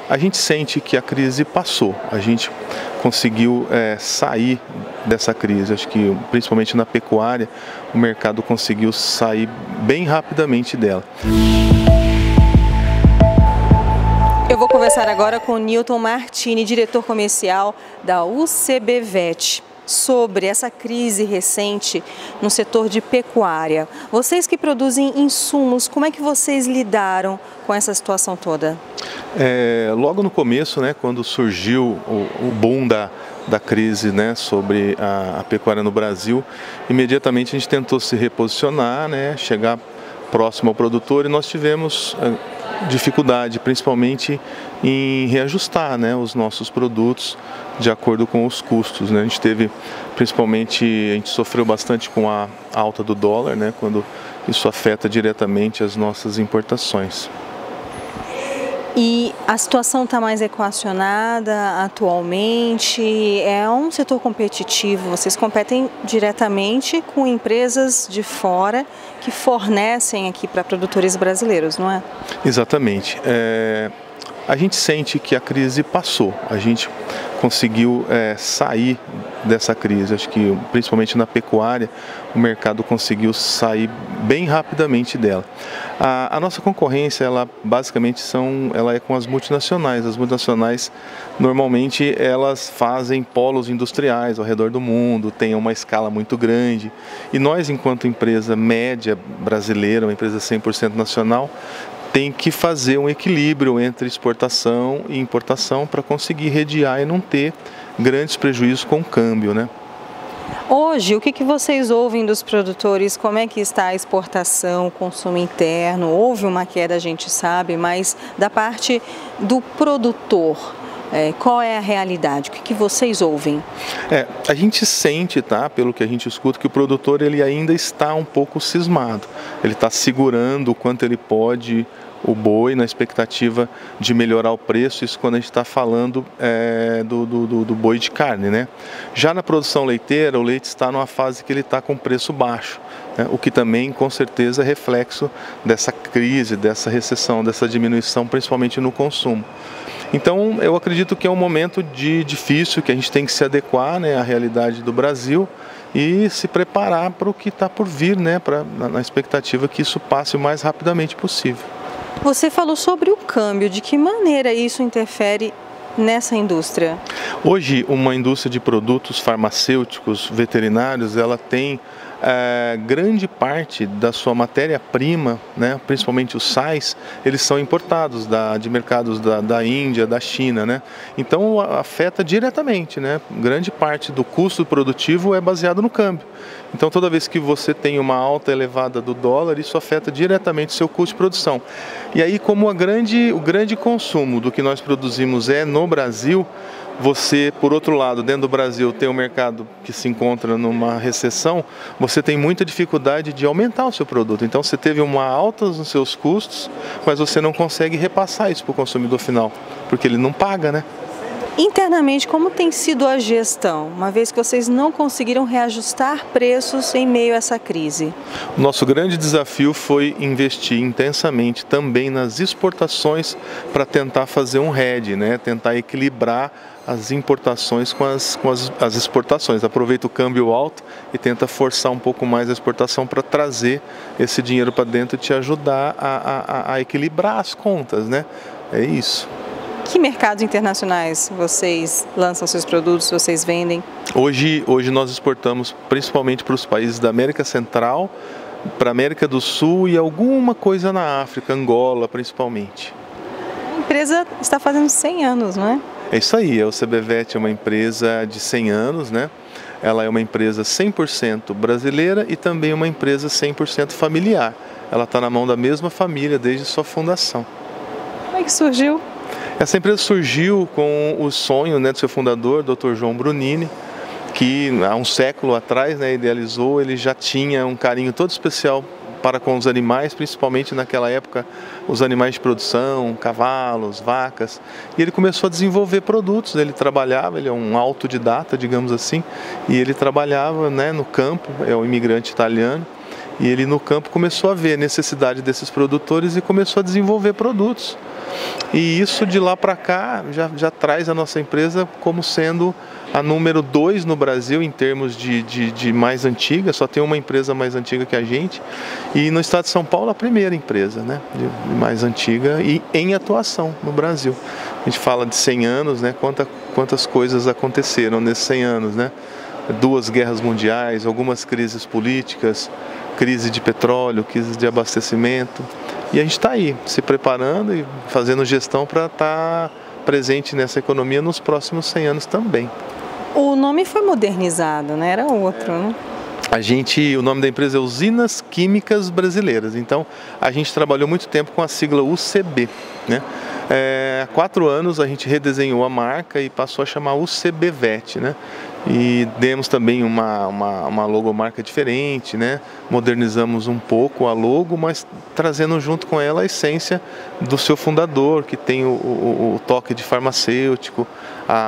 a gente sente que a crise passou, a gente conseguiu sair dessa crise. Acho que principalmente na pecuária o mercado conseguiu sair bem rapidamente dela. Eu vou conversar agora com o Nilton Martini, diretor comercial da UCBvet, sobre essa crise recente no setor de pecuária. Vocês que produzem insumos, como é que vocês lidaram com essa situação toda? Logo no começo, né, quando surgiu o boom da crise, né, sobre a pecuária no Brasil, imediatamente a gente tentou se reposicionar, né, chegar próximo ao produtor, e nós tivemos dificuldade, principalmente em reajustar, né, os nossos produtos de acordo com os custos, né? A gente sofreu bastante com a alta do dólar, né, quando isso afeta diretamente as nossas importações. E a situação está mais equacionada atualmente? É um setor competitivo, vocês competem diretamente com empresas de fora que fornecem aqui para produtores brasileiros, não é? Exatamente. A gente sente que a crise passou, a gente conseguiu sair dessa crise. Acho que principalmente na pecuária o mercado conseguiu sair bem rapidamente dela. A nossa concorrência, ela basicamente ela é com as multinacionais. As multinacionais normalmente elas fazem polos industriais ao redor do mundo, têm uma escala muito grande, e nós, enquanto empresa média brasileira, uma empresa 100% nacional, tem que fazer um equilíbrio entre exportação e importação para conseguir rediar e não ter grandes prejuízos com o câmbio, né? Hoje, o que vocês ouvem dos produtores? Como é que está a exportação, o consumo interno? Houve uma queda, a gente sabe, mas da parte do produtor, qual é a realidade? O que vocês ouvem? A gente sente, tá, pelo que a gente escuta, que o produtor ele ainda está um pouco cismado. Ele está segurando o quanto ele pode o boi, na expectativa de melhorar o preço. Isso quando a gente está falando do boi de carne, né? Já na produção leiteira, o leite está numa fase que ele está com preço baixo, né? O que também com certeza é reflexo dessa crise, dessa recessão, dessa diminuição, principalmente no consumo. Então eu acredito que é um momento difícil, que a gente tem que se adequar, né, à realidade do Brasil e se preparar para o que está por vir, né, na expectativa que isso passe o mais rapidamente possível. Você falou sobre o câmbio, de que maneira isso interfere nessa indústria? Hoje, uma indústria de produtos farmacêuticos veterinários, ela tem grande parte da sua matéria-prima, né, principalmente os sais, eles são importados de mercados da Índia, da China, né? Então afeta diretamente, né? Grande parte do custo produtivo é baseado no câmbio. Então toda vez que você tem uma alta elevada do dólar, isso afeta diretamente o seu custo de produção. E aí, como o grande consumo do que nós produzimos é no Brasil, você, por outro lado, dentro do Brasil, tem um mercado que se encontra numa recessão, você tem muita dificuldade de aumentar o seu produto. Então você teve uma alta nos seus custos, mas você não consegue repassar isso para o consumidor final, porque ele não paga, né? Internamente, como tem sido a gestão, uma vez que vocês não conseguiram reajustar preços em meio a essa crise? O nosso grande desafio foi investir intensamente também nas exportações para tentar fazer um hedge, né? Tentar equilibrar as importações com as exportações. Aproveita o câmbio alto e tenta forçar um pouco mais a exportação para trazer esse dinheiro para dentro e te ajudar a equilibrar as contas, né? É isso. Que mercados internacionais vocês lançam seus produtos, vocês vendem? Hoje nós exportamos principalmente para os países da América Central, para a América do Sul e alguma coisa na África, Angola principalmente. A empresa está fazendo 100 anos, não é? É isso aí, a UCBvet é uma empresa de 100 anos, né? Ela é uma empresa 100% brasileira e também uma empresa 100% familiar. Ela está na mão da mesma família desde sua fundação. Como é que surgiu? Essa empresa surgiu com o sonho, né, do seu fundador, Dr. João Brunini, que há um século atrás, né, idealizou. Ele já tinha um carinho todo especial para com os animais, principalmente naquela época os animais de produção, cavalos, vacas, e ele começou a desenvolver produtos. Ele é um autodidata, digamos assim, e ele trabalhava, né, no campo, é um imigrante italiano, e ele no campo começou a ver a necessidade desses produtores e começou a desenvolver produtos. E isso de lá para cá já traz a nossa empresa como sendo a número 2 no Brasil em termos de mais antiga, só tem uma empresa mais antiga que a gente, e no estado de São Paulo a primeira empresa, né, de mais antiga e em atuação no Brasil. A gente fala de 100 anos, né, quantas coisas aconteceram nesses 100 anos, né? 2 guerras mundiais, algumas crises políticas, crise de petróleo, crise de abastecimento, e a gente está aí se preparando e fazendo gestão para estar presente nessa economia nos próximos 100 anos também. O nome foi modernizado, né? Era outro, né? O nome da empresa é Usinas Químicas Brasileiras, então a gente trabalhou muito tempo com a sigla UCB, né? Há 4 anos a gente redesenhou a marca e passou a chamar UCBVET, né? E demos também uma logomarca diferente, né? Modernizamos um pouco a logo, mas trazendo junto com ela a essência do seu fundador, que tem o toque de farmacêutico,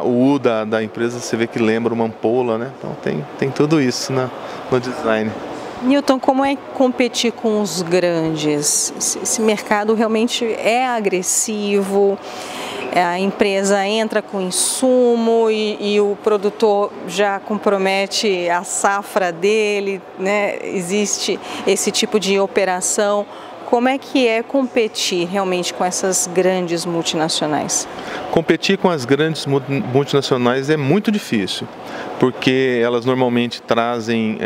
o U da empresa, você vê que lembra uma ampola, né? Então tem tudo isso no design. Newton, como é competir com os grandes? Esse mercado realmente é agressivo, a empresa entra com insumo e o produtor já compromete a safra dele, né? Existe esse tipo de operação. Como é que é competir realmente com essas grandes multinacionais? Competir com as grandes multinacionais é muito difícil, porque elas normalmente trazem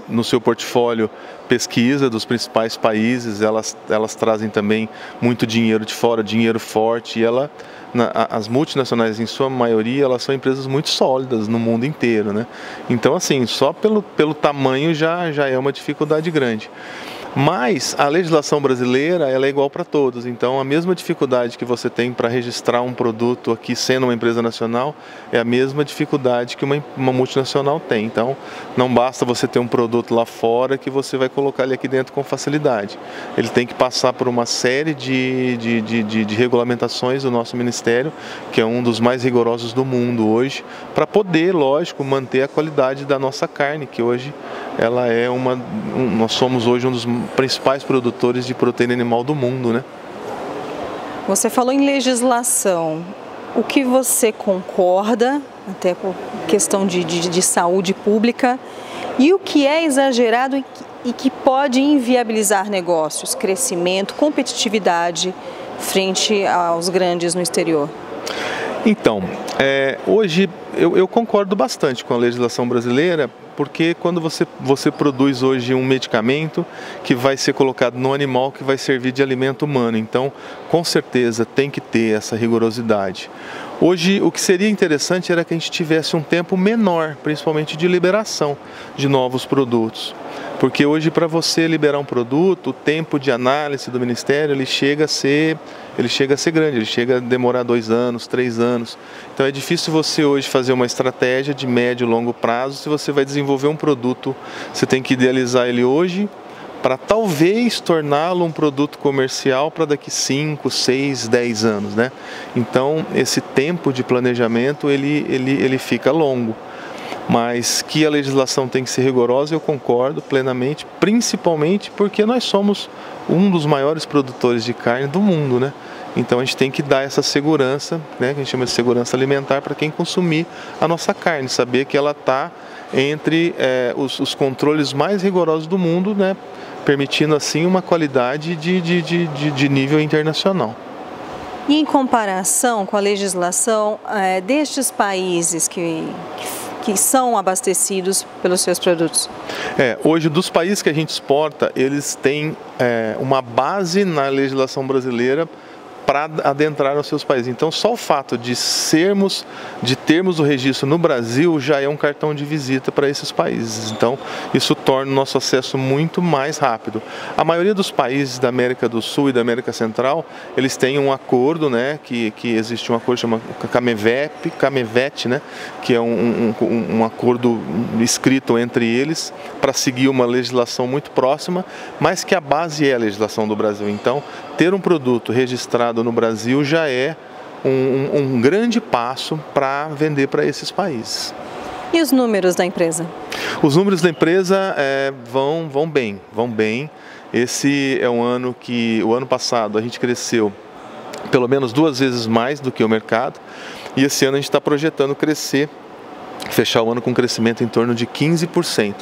no seu portfólio pesquisa dos principais países, elas trazem também muito dinheiro de fora, dinheiro forte, e as multinacionais, em sua maioria, elas são empresas muito sólidas no mundo inteiro, né? Então, assim, só pelo tamanho já é uma dificuldade grande. Mas a legislação brasileira ela é igual para todos, então a mesma dificuldade que você tem para registrar um produto aqui sendo uma empresa nacional é a mesma dificuldade que uma multinacional tem. Então não basta você ter um produto lá fora que você vai colocar ele aqui dentro com facilidade. Ele tem que passar por uma série de regulamentações do nosso ministério, que é um dos mais rigorosos do mundo hoje, para poder, lógico, manter a qualidade da nossa carne, que hoje ela é nós somos hoje um dos principais produtores de proteína animal do mundo, né? Você falou em legislação. O que você concorda, até por questão de saúde pública, e o que é exagerado e que pode inviabilizar negócios, crescimento, competitividade frente aos grandes no exterior? Então, hoje eu concordo bastante com a legislação brasileira, porque quando você produz hoje um medicamento que vai ser colocado no animal que vai servir de alimento humano, então com certeza tem que ter essa rigorosidade. Hoje o que seria interessante era que a gente tivesse um tempo menor, principalmente de liberação de novos produtos. Porque hoje, para você liberar um produto, o tempo de análise do Ministério ele chega a ser grande, ele chega a demorar 2 anos, 3 anos. Então é difícil você hoje fazer uma estratégia de médio e longo prazo. Se você vai desenvolver um produto, você tem que idealizar ele hoje para talvez torná-lo um produto comercial para daqui 5, 6, 10 anos, né? Então esse tempo de planejamento ele fica longo. Mas que a legislação tem que ser rigorosa, eu concordo plenamente, principalmente porque nós somos um dos maiores produtores de carne do mundo, né? Então a gente tem que dar essa segurança, né, que a gente chama de segurança alimentar para quem consumir a nossa carne, saber que ela está entre os controles mais rigorosos do mundo, né, permitindo assim uma qualidade de nível internacional. E em comparação com a legislação destes países que são abastecidos pelos seus produtos? Hoje, dos países que a gente exporta, eles têm uma base na legislação brasileira para adentrar nos seus países. Então, só o fato de termos o registro no Brasil já é um cartão de visita para esses países. Então, isso torna o nosso acesso muito mais rápido. A maioria dos países da América do Sul e da América Central, eles têm um acordo, né, que existe um acordo chamado CAMEVET, né, que é um acordo escrito entre eles para seguir uma legislação muito próxima, mas que a base é a legislação do Brasil. Então, ter um produto registrado no Brasil já é um grande passo para vender para esses países. E os números da empresa? Os números da empresa vão bem. Esse é um ano que, o ano passado, a gente cresceu pelo menos 2 vezes mais do que o mercado, e esse ano a gente está projetando crescer, fechar o ano com um crescimento em torno de 15%,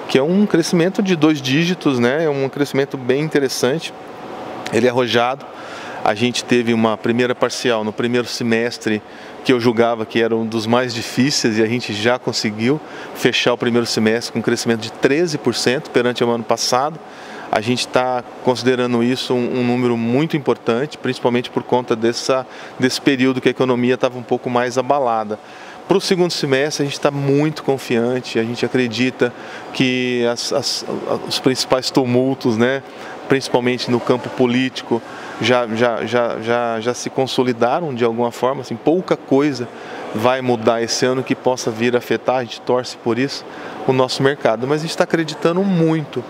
que é um crescimento de 2 dígitos, né? É um crescimento bem interessante, ele é arrojado. A gente teve uma primeira parcial no primeiro semestre que eu julgava que era um dos mais difíceis, e a gente já conseguiu fechar o primeiro semestre com um crescimento de 13% perante o ano passado. A gente está considerando isso um número muito importante, principalmente por conta desse período que a economia estava um pouco mais abalada. Para o segundo semestre a gente está muito confiante, a gente acredita que os principais tumultos, né, principalmente no campo político, já se consolidaram de alguma forma, assim, pouca coisa vai mudar esse ano que possa vir a afetar, a gente torce por isso, o nosso mercado, mas a gente está acreditando muito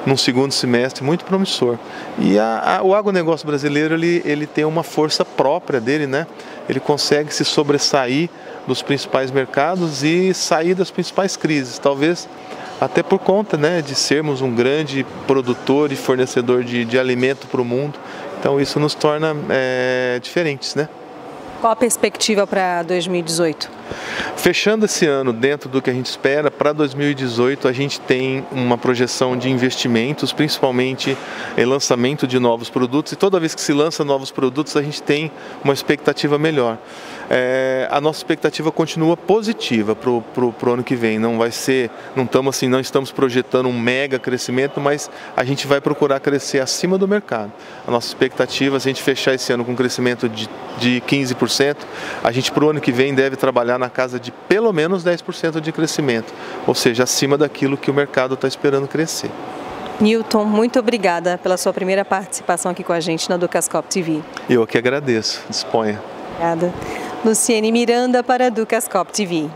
num segundo semestre muito promissor. E o agronegócio brasileiro ele tem uma força própria dele, né? Ele consegue se sobressair dos principais mercados e sair das principais crises, talvez até por conta, né, de sermos um grande produtor e fornecedor de alimento para o mundo. Então isso nos torna diferentes, né? Qual a perspectiva para 2018? Fechando esse ano dentro do que a gente espera, para 2018 a gente tem uma projeção de investimentos, principalmente em lançamento de novos produtos, e toda vez que se lança novos produtos a gente tem uma expectativa melhor. A nossa expectativa continua positiva para o ano que vem, não estamos projetando um mega crescimento, mas a gente vai procurar crescer acima do mercado. A nossa expectativa, se a gente fechar esse ano com um crescimento de 15%, a gente para o ano que vem deve trabalhar na casa de pelo menos 10% de crescimento, ou seja, acima daquilo que o mercado está esperando crescer. Newton, muito obrigada pela sua primeira participação aqui com a gente na Ducascope TV. Eu que agradeço, disponha. Obrigada. Luciene Miranda para a Ducascope TV.